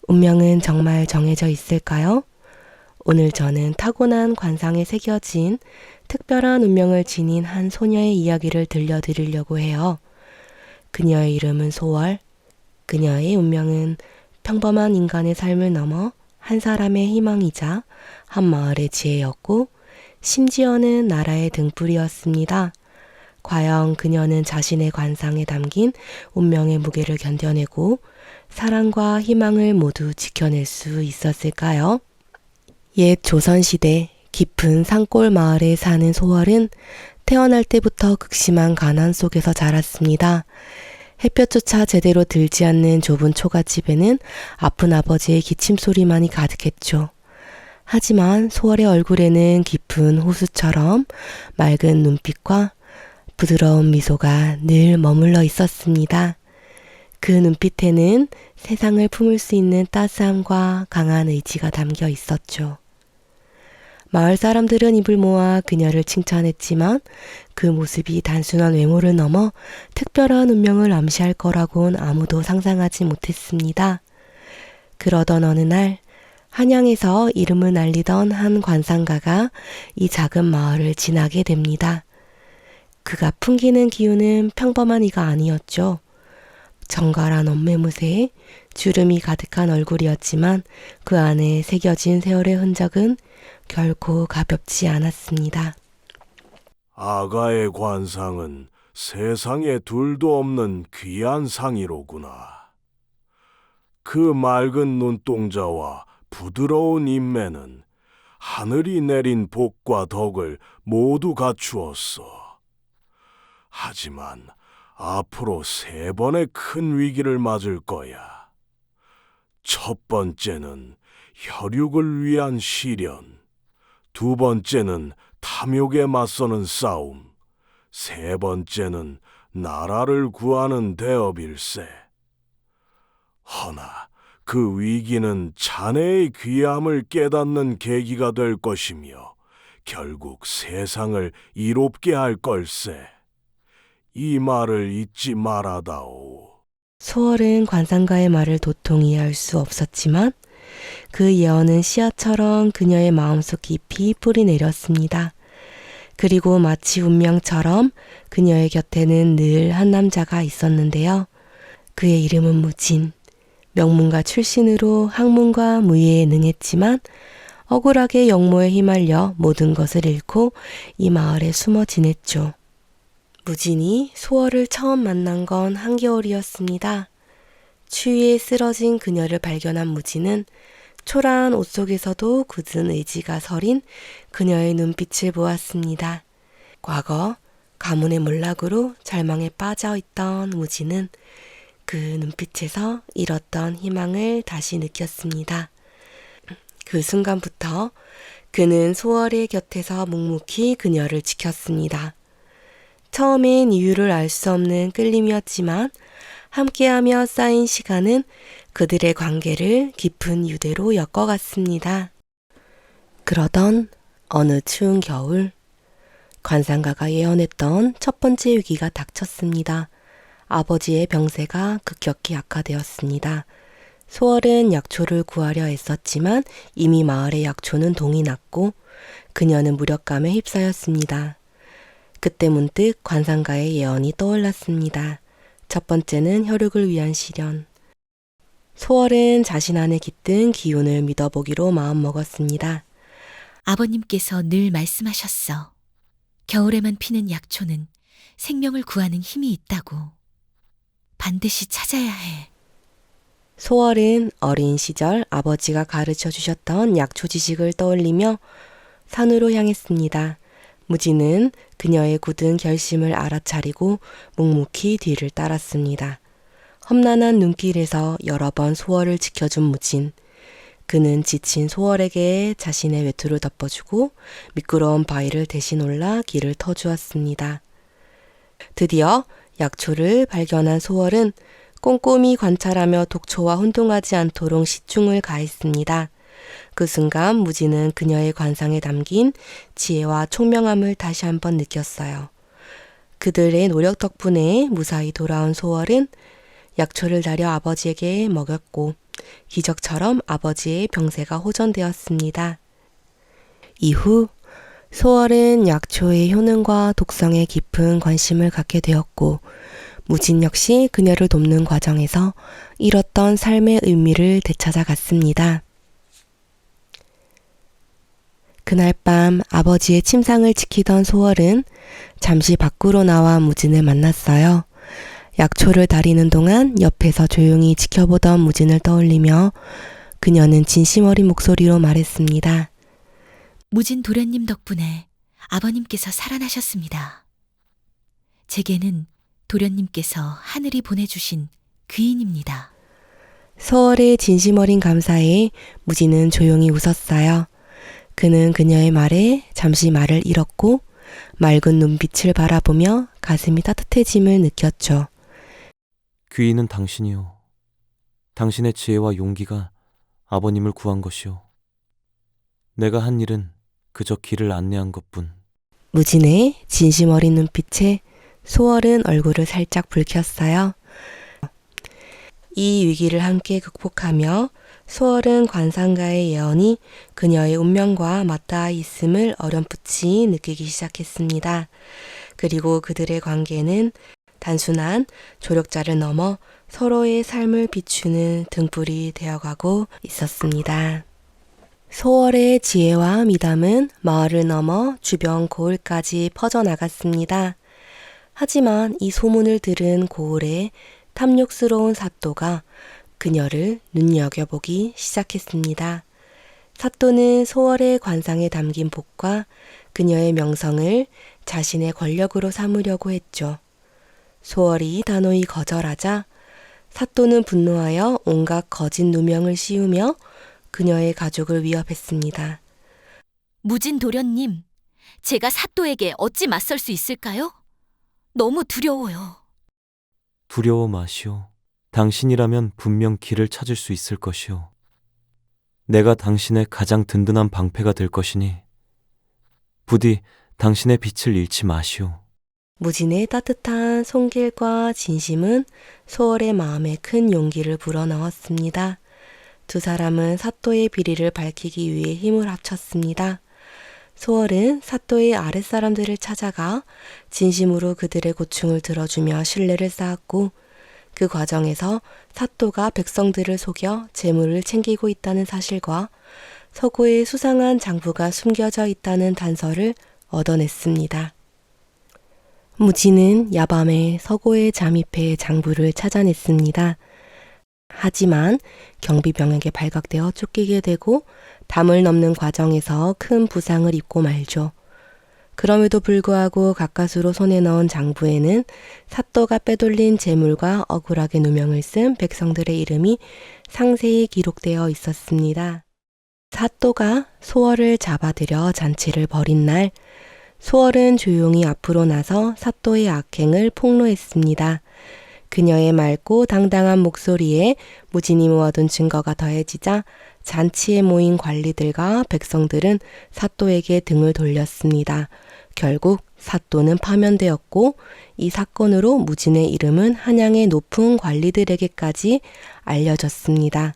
운명은 정말 정해져 있을까요? 오늘 저는 타고난 관상에 새겨진 특별한 운명을 지닌 한 소녀의 이야기를 들려드리려고 해요. 그녀의 이름은 소월. 그녀의 운명은 평범한 인간의 삶을 넘어 한 사람의 희망이자 한 마을의 지혜였고, 심지어는 나라의 등불이었습니다. 과연 그녀는 자신의 관상에 담긴 운명의 무게를 견뎌내고 사랑과 희망을 모두 지켜낼 수 있었을까요? 옛 조선시대 깊은 산골 마을에 사는 소월은 태어날 때부터 극심한 가난 속에서 자랐습니다. 햇볕조차 제대로 들지 않는 좁은 초가집에는 아픈 아버지의 기침소리만이 가득했죠. 하지만 소월의 얼굴에는 깊은 호수처럼 맑은 눈빛과 부드러운 미소가 늘 머물러 있었습니다. 그 눈빛에는 세상을 품을 수 있는 따스함과 강한 의지가 담겨 있었죠. 마을 사람들은 입을 모아 그녀를 칭찬했지만 그 모습이 단순한 외모를 넘어 특별한 운명을 암시할 거라곤 아무도 상상하지 못했습니다. 그러던 어느 날 한양에서 이름을 날리던 한 관상가가 이 작은 마을을 지나게 됩니다. 그가 풍기는 기운은 평범한 이가 아니었죠. 정갈한 옷매무새에 주름이 가득한 얼굴이었지만 그 안에 새겨진 세월의 흔적은 결코 가볍지 않았습니다. 아가의 관상은 세상에 둘도 없는 귀한 상이로구나. 그 맑은 눈동자와 부드러운 인매는 하늘이 내린 복과 덕을 모두 갖추었어. 하지만 앞으로 3번의 큰 위기를 맞을 거야. 첫 번째는 혈육을 위한 시련, 2번째는 탐욕에 맞서는 싸움, 3번째는 나라를 구하는 대업일세. 허나 그 위기는 자네의 귀함을 깨닫는 계기가 될 것이며 결국 세상을 이롭게 할 걸세. 이 말을 잊지 말아다오. 소월은 관상가의 말을 도통 이해할 수 없었지만 그 예언은 씨앗처럼 그녀의 마음속 깊이 뿌리 내렸습니다. 그리고 마치 운명처럼 그녀의 곁에는 늘 한 남자가 있었는데요. 그의 이름은 무진. 명문가 출신으로 학문과 무예에 능했지만 억울하게 역모에 휘말려 모든 것을 잃고 이 마을에 숨어 지냈죠. 무진이 소월을 처음 만난 건 한겨울이었습니다. 추위에 쓰러진 그녀를 발견한 무진은 초라한 옷 속에서도 굳은 의지가 서린 그녀의 눈빛을 보았습니다. 과거 가문의 몰락으로 절망에 빠져 있던 무진은 그 눈빛에서 잃었던 희망을 다시 느꼈습니다. 그 순간부터 그는 소월의 곁에서 묵묵히 그녀를 지켰습니다. 처음엔 이유를 알 수 없는 끌림이었지만 함께하며 쌓인 시간은 그들의 관계를 깊은 유대로 엮어갔습니다. 그러던 어느 추운 겨울, 관상가가 예언했던 첫 번째 위기가 닥쳤습니다. 아버지의 병세가 급격히 악화되었습니다. 소월은 약초를 구하려 애썼지만 이미 마을의 약초는 동이 났고 그녀는 무력감에 휩싸였습니다. 그때 문득 관상가의 예언이 떠올랐습니다. 첫 번째는 혈육을 위한 시련. 소월은 자신 안에 깃든 기운을 믿어보기로 마음먹었습니다. 아버님께서 늘 말씀하셨어. 겨울에만 피는 약초는 생명을 구하는 힘이 있다고. 반드시 찾아야 해. 소월은 어린 시절 아버지가 가르쳐 주셨던 약초 지식을 떠올리며 산으로 향했습니다. 무진은 그녀의 굳은 결심을 알아차리고 묵묵히 뒤를 따랐습니다. 험난한 눈길에서 여러 번 소월을 지켜준 무진. 그는 지친 소월에게 자신의 외투를 덮어주고 미끄러운 바위를 대신 올라 길을 터주었습니다. 드디어 약초를 발견한 소월은 꼼꼼히 관찰하며 독초와 혼동하지 않도록 시중을 가했습니다. 그 순간 무진은 그녀의 관상에 담긴 지혜와 총명함을 다시 한번 느꼈어요. 그들의 노력 덕분에 무사히 돌아온 소월은 약초를 다려 아버지에게 먹였고 기적처럼 아버지의 병세가 호전되었습니다. 이후 소월은 약초의 효능과 독성에 깊은 관심을 갖게 되었고 무진 역시 그녀를 돕는 과정에서 잃었던 삶의 의미를 되찾아갔습니다. 그날 밤 아버지의 침상을 지키던 소월은 잠시 밖으로 나와 무진을 만났어요. 약초를 다리는 동안 옆에서 조용히 지켜보던 무진을 떠올리며 그녀는 진심 어린 목소리로 말했습니다. 무진 도련님 덕분에 아버님께서 살아나셨습니다. 제게는 도련님께서 하늘이 보내주신 귀인입니다. 소월의 진심 어린 감사에 무진은 조용히 웃었어요. 그는 그녀의 말에 잠시 말을 잃었고 맑은 눈빛을 바라보며 가슴이 따뜻해짐을 느꼈죠. 귀인은 당신이요. 당신의 지혜와 용기가 아버님을 구한 것이요. 내가 한 일은 그저 길을 안내한 것뿐. 무진의 진심 어린 눈빛에 소월은 얼굴을 살짝 붉혔어요. 이 위기를 함께 극복하며 소월은 관상가의 예언이 그녀의 운명과 맞닿아 있음을 어렴풋이 느끼기 시작했습니다. 그리고 그들의 관계는 단순한 조력자를 넘어 서로의 삶을 비추는 등불이 되어가고 있었습니다. 소월의 지혜와 미담은 마을을 넘어 주변 고을까지 퍼져나갔습니다. 하지만 이 소문을 들은 고을의 탐욕스러운 사또가 그녀를 눈여겨보기 시작했습니다. 사또는 소월의 관상에 담긴 복과 그녀의 명성을 자신의 권력으로 삼으려고 했죠. 소월이 단호히 거절하자 사또는 분노하여 온갖 거짓 누명을 씌우며 그녀의 가족을 위협했습니다. 무진 도련님, 제가 사또에게 어찌 맞설 수 있을까요? 너무 두려워요. 두려워 마시오. 당신이라면 분명 길을 찾을 수 있을 것이오. 내가 당신의 가장 든든한 방패가 될 것이니 부디 당신의 빛을 잃지 마시오. 무진의 따뜻한 손길과 진심은 소월의 마음에 큰 용기를 불어넣었습니다. 두 사람은 사또의 비리를 밝히기 위해 힘을 합쳤습니다. 소월은 사또의 아랫사람들을 찾아가 진심으로 그들의 고충을 들어주며 신뢰를 쌓았고 그 과정에서 사또가 백성들을 속여 재물을 챙기고 있다는 사실과 서고에 수상한 장부가 숨겨져 있다는 단서를 얻어냈습니다. 무진은 야밤에 서고에 잠입해 장부를 찾아냈습니다. 하지만 경비병에게 발각되어 쫓기게 되고 담을 넘는 과정에서 큰 부상을 입고 말죠. 그럼에도 불구하고 가까스로 손에 넣은 장부에는 사또가 빼돌린 재물과 억울하게 누명을 쓴 백성들의 이름이 상세히 기록되어 있었습니다. 사또가 소월을 잡아들여 잔치를 벌인 날, 소월은 조용히 앞으로 나서 사또의 악행을 폭로했습니다. 그녀의 맑고 당당한 목소리에 무진이 모아둔 증거가 더해지자 잔치에 모인 관리들과 백성들은 사또에게 등을 돌렸습니다. 결국 사또는 파면되었고 이 사건으로 무진의 이름은 한양의 높은 관리들에게까지 알려졌습니다.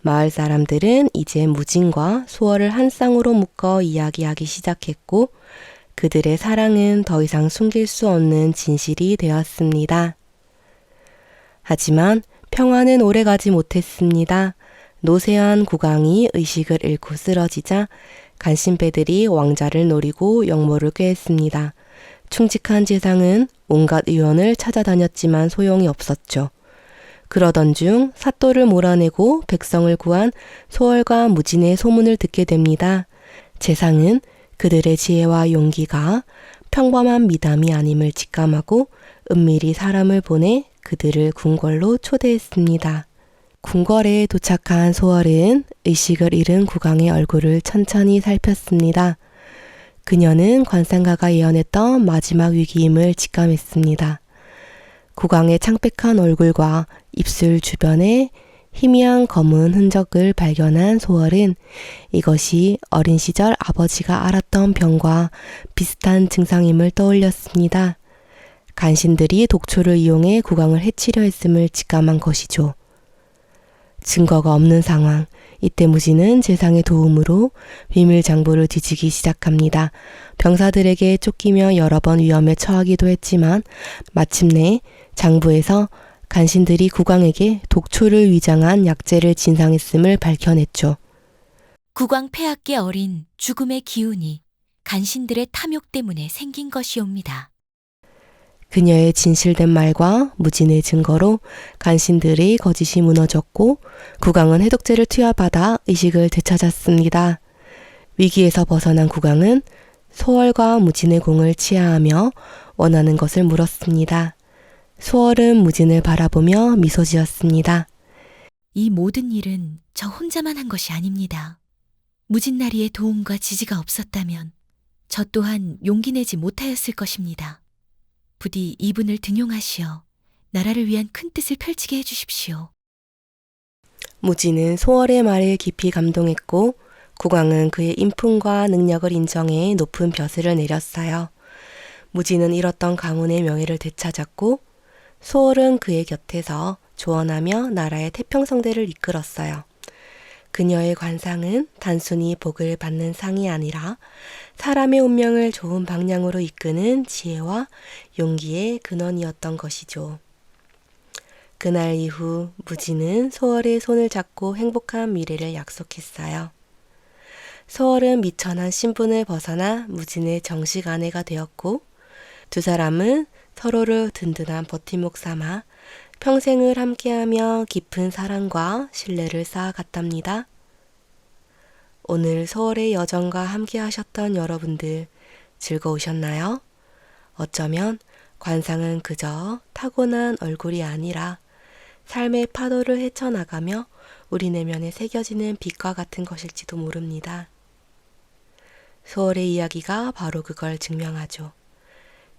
마을 사람들은 이제 무진과 소월을 한 쌍으로 묶어 이야기하기 시작했고 그들의 사랑은 더 이상 숨길 수 없는 진실이 되었습니다. 하지만 평화는 오래가지 못했습니다. 노쇠한 국왕이 의식을 잃고 쓰러지자 간신배들이 왕자를 노리고 역모를 꾀했습니다. 충직한 재상은 온갖 의원을 찾아다녔지만 소용이 없었죠. 그러던 중 사또를 몰아내고 백성을 구한 소월과 무진의 소문을 듣게 됩니다. 재상은 그들의 지혜와 용기가 평범한 미담이 아님을 직감하고 은밀히 사람을 보내 그들을 궁궐로 초대했습니다. 궁궐에 도착한 소월은 의식을 잃은 국왕의 얼굴을 천천히 살폈습니다. 그녀는 관상가가 예언했던 마지막 위기임을 직감했습니다. 국왕의 창백한 얼굴과 입술 주변에 희미한 검은 흔적을 발견한 소월은 이것이 어린 시절 아버지가 앓았던 병과 비슷한 증상임을 떠올렸습니다. 간신들이 독초를 이용해 국왕을 해치려 했음을 직감한 것이죠. 증거가 없는 상황. 이때 무진은 재상의 도움으로 비밀 장부를 뒤지기 시작합니다. 병사들에게 쫓기며 여러 번 위험에 처하기도 했지만 마침내 장부에서 간신들이 국왕에게 독초를 위장한 약재를 진상했음을 밝혀냈죠. 국왕 폐하께 어린 죽음의 기운이 간신들의 탐욕 때문에 생긴 것이옵니다. 그녀의 진실된 말과 무진의 증거로 간신들의 거짓이 무너졌고 국왕은 해독제를 투여받아 의식을 되찾았습니다. 위기에서 벗어난 국왕은 소월과 무진의 공을 치하하며 원하는 것을 물었습니다. 소월은 무진을 바라보며 미소 지었습니다. 이 모든 일은 저 혼자만 한 것이 아닙니다. 무진나리의 도움과 지지가 없었다면 저 또한 용기 내지 못하였을 것입니다. 부디 이분을 등용하시어 나라를 위한 큰 뜻을 펼치게 해주십시오. 무진은 소월의 말에 깊이 감동했고 국왕은 그의 인품과 능력을 인정해 높은 벼슬을 내렸어요. 무진은 잃었던 가문의 명예를 되찾았고 소월은 그의 곁에서 조언하며 나라의 태평성대를 이끌었어요. 그녀의 관상은 단순히 복을 받는 상이 아니라 사람의 운명을 좋은 방향으로 이끄는 지혜와 용기의 근원이었던 것이죠. 그날 이후 무진은 소월의 손을 잡고 행복한 미래를 약속했어요. 소월은 미천한 신분을 벗어나 무진의 정식 아내가 되었고 두 사람은 서로를 든든한 버팀목 삼아 평생을 함께하며 깊은 사랑과 신뢰를 쌓아갔답니다. 오늘 소월의 여정과 함께 하셨던 여러분들 즐거우셨나요? 어쩌면 관상은 그저 타고난 얼굴이 아니라 삶의 파도를 헤쳐나가며 우리 내면에 새겨지는 빛과 같은 것일지도 모릅니다. 소월의 이야기가 바로 그걸 증명하죠.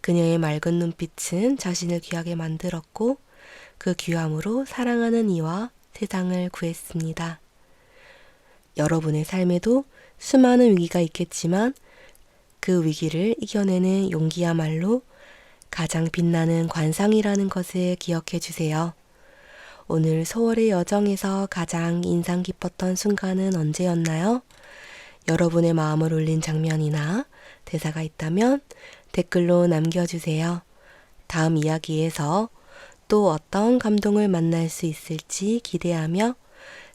그녀의 맑은 눈빛은 자신을 귀하게 만들었고 그 귀함으로 사랑하는 이와 세상을 구했습니다. 여러분의 삶에도 수많은 위기가 있겠지만 그 위기를 이겨내는 용기야말로 가장 빛나는 관상이라는 것을 기억해 주세요. 오늘 소월의 여정에서 가장 인상 깊었던 순간은 언제였나요? 여러분의 마음을 울린 장면이나 대사가 있다면 댓글로 남겨주세요. 다음 이야기에서 또 어떤 감동을 만날 수 있을지 기대하며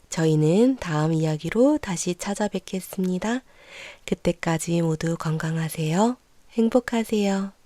저희는 다음 이야기로 다시 찾아뵙겠습니다. 그때까지 모두 건강하세요. 행복하세요.